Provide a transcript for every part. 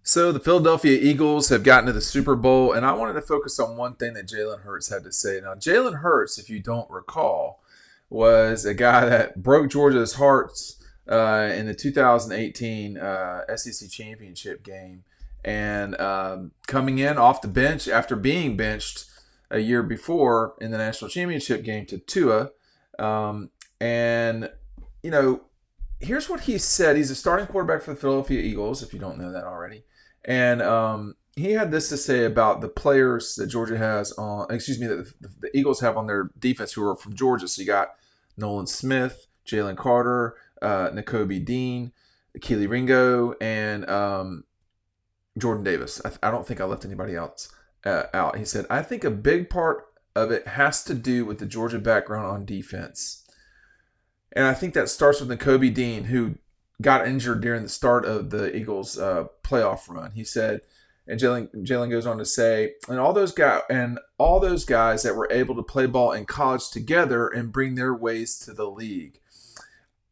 So the Philadelphia Eagles have gotten to the Super Bowl, and I wanted to focus on one thing that Jalen Hurts had to say. Now, Jalen Hurts, if you don't recall, was a guy that broke Georgia's hearts in the 2018 SEC championship game, and coming in off the bench after being benched a year before in the national championship game to Tua, and you know, here's what he said. He's a starting quarterback for the Philadelphia Eagles, if you don't know that already. And he had this to say about the players that Georgia has on, excuse me, that the Eagles have on their defense who are from Georgia. So you got Nolan Smith, Jalen Carter, N'Kobe Dean, Keely Ringo, and Jordan Davis. I don't think I left anybody else out. He said, I think a big part of it has to do with the Georgia background on defense. And I think that starts with N'Kobe Dean, who got injured during the start of the Eagles' playoff run. He said, and Jalen goes on to say, and all those guys that were able to play ball in college together and bring their ways to the league.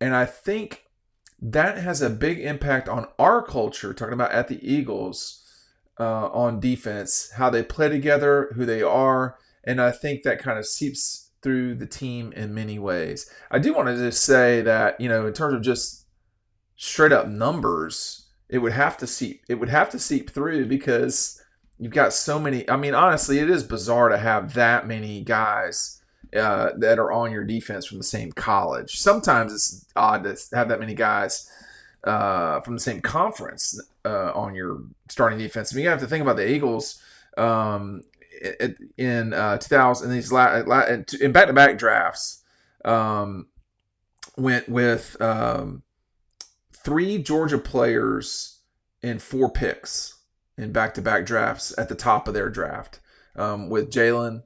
And I think that has a big impact on our culture, talking about at the Eagles on defense, how they play together, who they are. And I think that kind of seeps through the team in many ways. I do want to just say that, in terms of just straight up numbers, it would have to seep through because you've got so many. I mean, honestly, it is bizarre to have that many guys that are on your defense from the same college. Sometimes it's odd to have that many guys from the same conference on your starting defense. I mean, you have to think about the Eagles in 2000 in back-to-back drafts went with 3 Georgia players in 4 picks in back-to-back drafts at the top of their draft with Jalen,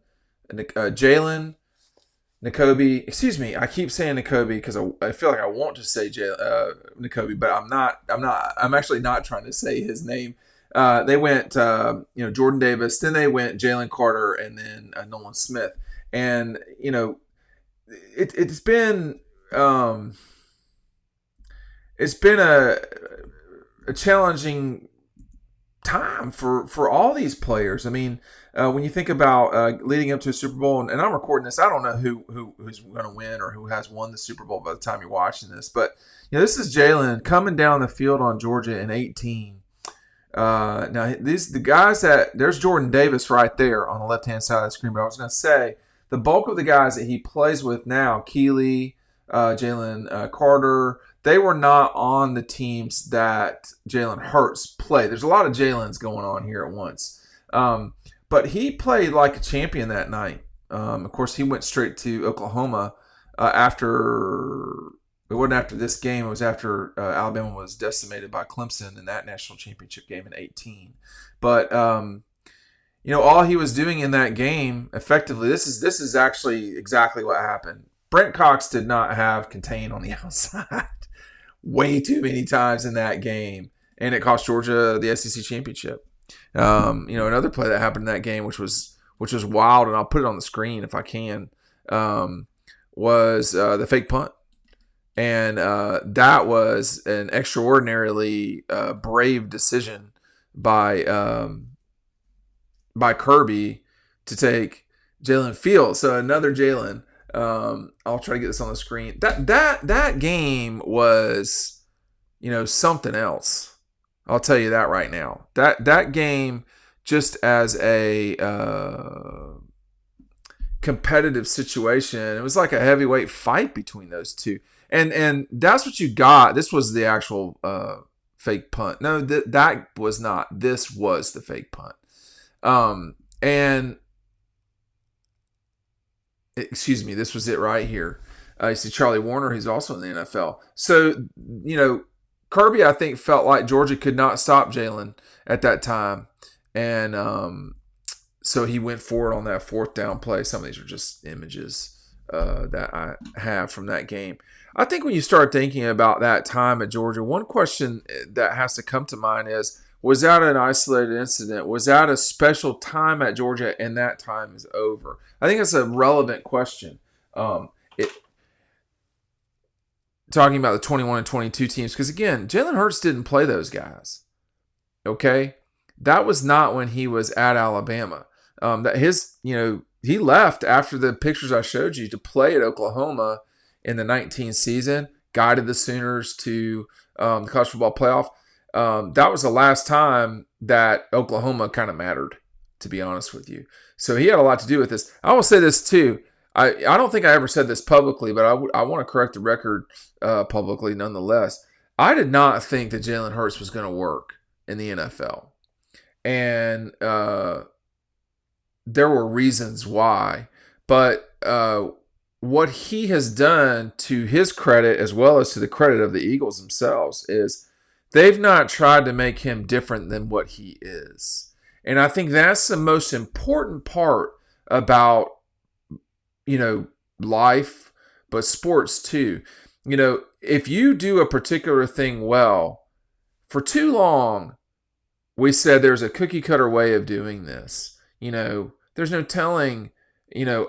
N'Kobe. Excuse me, I keep saying N'Kobe because I feel like I want to say N'Kobe, but I'm not. I'm actually not trying to say his name. They went, Jordan Davis. Then they went Jalen Carter, and then Nolan Smith. And it's been a challenging time for all these players. I mean, when you think about leading up to a Super Bowl, and I'm recording this, I don't know who's going to win or who has won the Super Bowl by the time you're watching this, but this is Jalen coming down the field on Georgia in 18. Now the guys there's Jordan Davis right there on the left hand side of the screen. But I was going to say the bulk of the guys that he plays with now, Keely, Jalen Carter, they were not on the teams that Jalen Hurts played. There's a lot of Jalen's going on here at once. But he played like a champion that night. Of course, he went straight to Oklahoma after. It wasn't after this game. It was after Alabama was decimated by Clemson in that national championship game in 18. But all he was doing in that game, effectively, this is actually exactly what happened. Brent Cox did not have contain on the outside way too many times in that game, and it cost Georgia the SEC championship. Another play that happened in that game, which was wild, and I'll put it on the screen if I can, was the fake punt. And that was an extraordinarily brave decision by Kirby to take Jalen Fields. So another Jalen. I'll try to get this on the screen. That game was, something else. I'll tell you that right now. That game, just as a competitive situation, it was like a heavyweight fight between those two. And that's what you got. This was the actual fake punt. No, that was not. This was the fake punt. And excuse me, this was it right here. You see Charlie Warner, he's also in the NFL. So, Kirby, I think, felt like Georgia could not stop Jalen at that time. And so he went forward on that 4th down play. Some of these are just images that I have from that game. I think when you start thinking about that time at Georgia, one question that has to come to mind is, was that an isolated incident? Was that a special time at Georgia and that time is over? I think it's a relevant question. Talking about the 21 and 22 teams, because again, Jalen Hurts didn't play those guys. Okay, that was not when he was at Alabama. He left after the pictures I showed you to play at Oklahoma in the 19 season, guided the Sooners to the college football playoff. That was the last time that Oklahoma kind of mattered, to be honest with you. So he had a lot to do with this. I will say this too. I don't think I ever said this publicly, but I want to correct the record publicly nonetheless. I did not think that Jalen Hurts was going to work in the NFL. And there were reasons why. But what he has done, to his credit as well as to the credit of the Eagles themselves, is they've not tried to make him different than what he is. And I think that's the most important part about, life, but sports too. If you do a particular thing well, for too long, we said there's a cookie cutter way of doing this. There's no telling,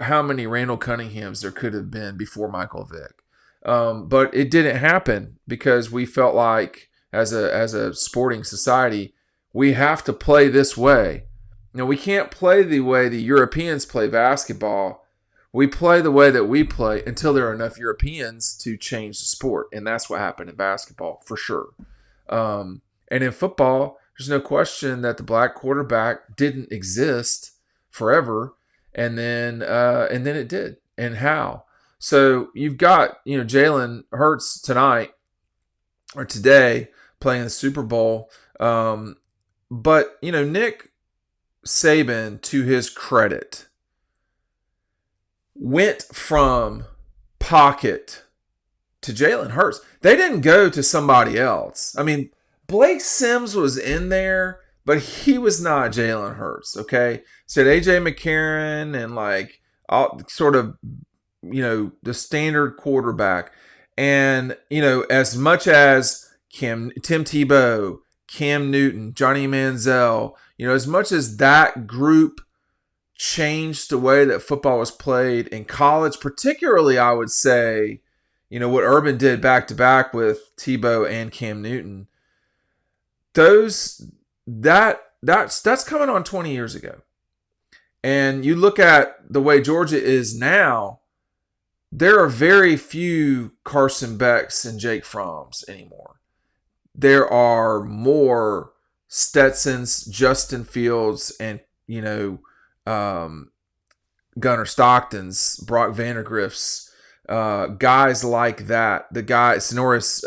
how many Randall Cunninghams there could have been before Michael Vick. But it didn't happen because we felt like as a sporting society, we have to play this way. We can't play the way the Europeans play basketball. We play the way that we play until there are enough Europeans to change the sport. And that's what happened in basketball, for sure. And in football, there's no question that the black quarterback didn't exist forever. And then it did. And how? So you've got, Jalen Hurts tonight or today playing the Super Bowl. But, Nick Saban, to his credit, went from pocket to Jalen Hurts. They didn't go to somebody else. I mean, Blake Sims was in there, but he was not Jalen Hurts, okay? So A.J. McCarron and all sort of, the standard quarterback. And, as much as Tim Tebow, Cam Newton, Johnny Manziel, as much as that group changed the way that football was played in college, particularly, I would say, what Urban did back-to-back with Tebow and Cam Newton, that's coming on 20 years ago. And you look at the way Georgia is now, there are very few Carson Becks and Jake Fromms anymore. There are more Stetsons, Justin Fields, and, Gunnar Stocktons, Brock Vandergriffs, guys like that. The guy, Sonoris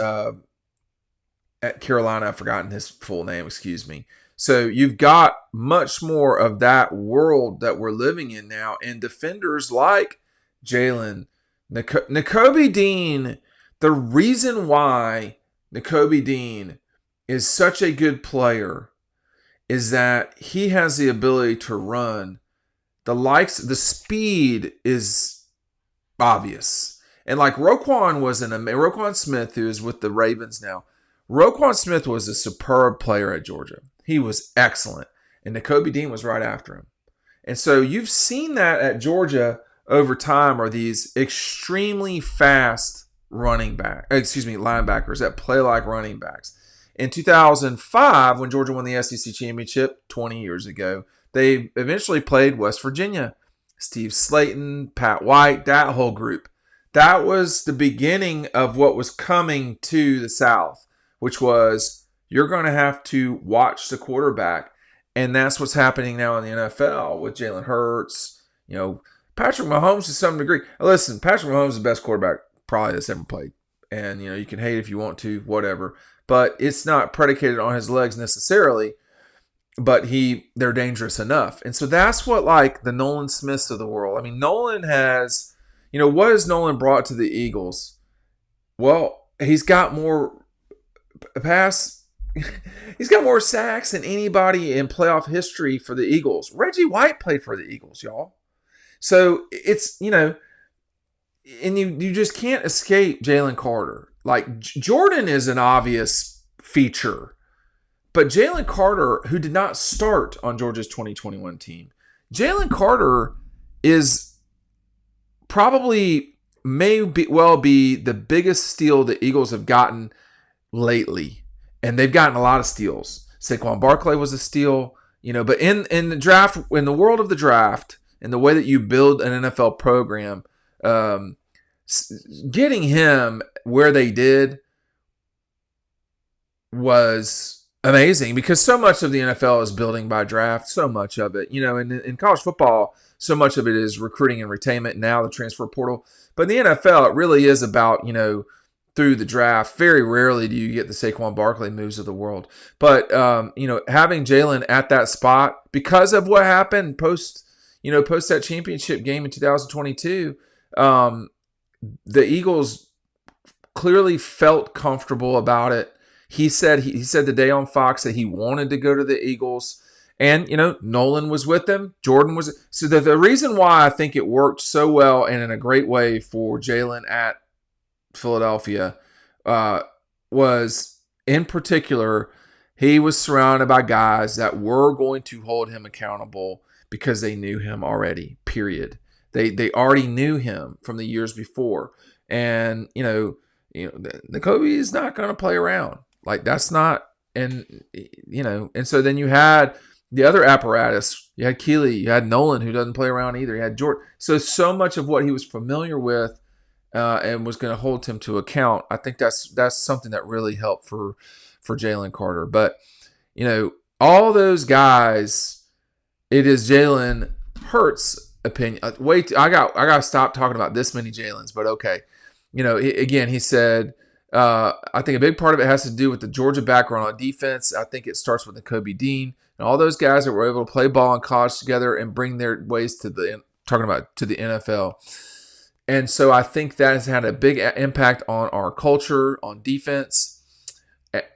at Carolina, I've forgotten his full name, excuse me. So you've got much more of that world that we're living in now, and defenders like Jalen, Nakobe Dean. The reason why Nakobe Dean is such a good player is that he has the ability to run. The speed is obvious. And Roquan Smith, who is with the Ravens now, Roquan Smith was a superb player at Georgia. He was excellent. And Nakobe Dean was right after him. And so you've seen that at Georgia over time, are these extremely fast linebackers that play like running backs. In 2005, when Georgia won the SEC championship 20 years ago, they eventually played West Virginia. Steve Slayton, Pat White, that whole group. That was the beginning of what was coming to the South, which was you're going to have to watch the quarterback. And that's what's happening now in the NFL with Jalen Hurts. Patrick Mahomes to some degree. Listen, Patrick Mahomes is the best quarterback probably that's ever played. And, you can hate if you want to, whatever. But it's not predicated on his legs necessarily. But they're dangerous enough. And so that's what, the Nolan Smiths of the world. I mean, Nolan has, what has Nolan brought to the Eagles? Well, he's got more he's got more sacks than anybody in playoff history for the Eagles. Reggie White played for the Eagles, y'all. So it's, and you just can't escape Jalen Carter. Jordan is an obvious feature. But Jalen Carter, who did not start on Georgia's 2021 team, Jalen Carter is may be the biggest steal the Eagles have gotten lately. And they've gotten a lot of steals. Saquon Barkley was a steal. But in the draft, in the world of the draft, and the way that you build an NFL program, um, getting him where they did was amazing because so much of the NFL is building by draft. So much of it, in college football, so much of it is recruiting and retainment. Now the transfer portal, but in the NFL, it really is about through the draft. Very rarely do you get the Saquon Barkley moves of the world, but having Jalen at that spot because of what happened post that championship game in 2022, the Eagles clearly felt comfortable about it. He said today on Fox that he wanted to go to the Eagles, and Nolan was with him. Jordan was. So the reason why I think it worked so well and in a great way for Jalen at Philadelphia was, in particular, he was surrounded by guys that were going to hold him accountable because they knew him already. Period. They already knew him from the years before, and the Kobe is not going to play around. Like that's not, and so then you had the other apparatus. You had Keeley, you had Nolan, who doesn't play around either. You had Jordan. So much of what he was familiar with and was going to hold him to account. I think that's something that really helped for Jalen Carter. But all those guys, it is Jalen Hurts' opinion. Wait, I got to stop talking about this many Jalen's. But okay, he said. I think a big part of it has to do with the Georgia background on defense. I think it starts with the Kobe Dean and all those guys that were able to play ball in college together and bring their ways to the NFL. And so I think that has had a big impact on our culture, on defense,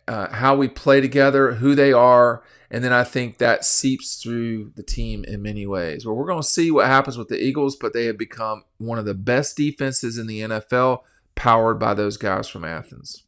how we play together, who they are. And then I think that seeps through the team in many ways. Well, we're going to see what happens with the Eagles, but they have become one of the best defenses in the NFL, powered by those guys from Athens.